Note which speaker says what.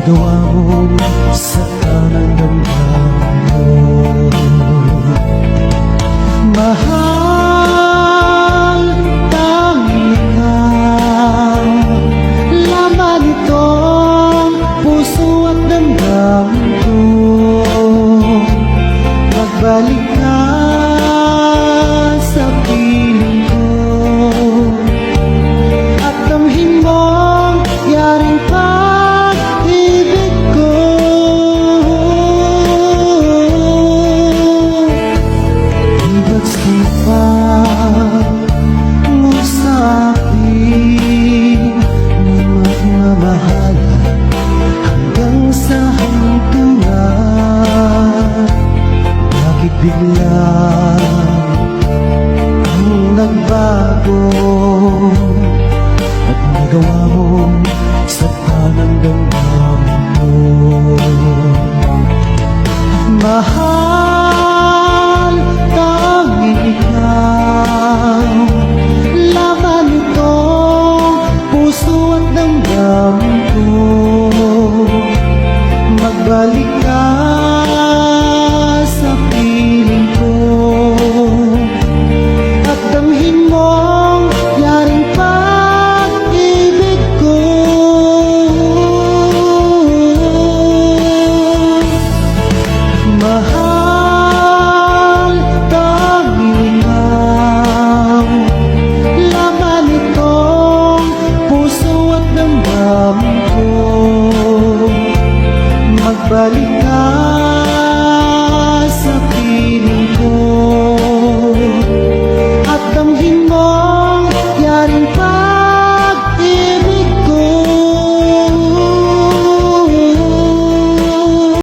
Speaker 1: nagawa mo sa tanang damdamin ko. Mahal, tanging ikaw, laman itong puso at damdamin ko. Magbalik ka sa piling ko at damhin mong yaring pag-ibig ko. Hanggat sipag mo sa akin na magmamahalan hanggang sa hantungan. Bakit biglang ang nagbago at nagawa mo sa tanang damdamin ko? Mahal, tanging ikaw, laman itong puso at damdamin ko. Magbalik ka sa piling ko at damhin mong yaring pag-ibig ko. Mahal, tanging ikaw, laman itong puso at damdamin ko. Magbalik ka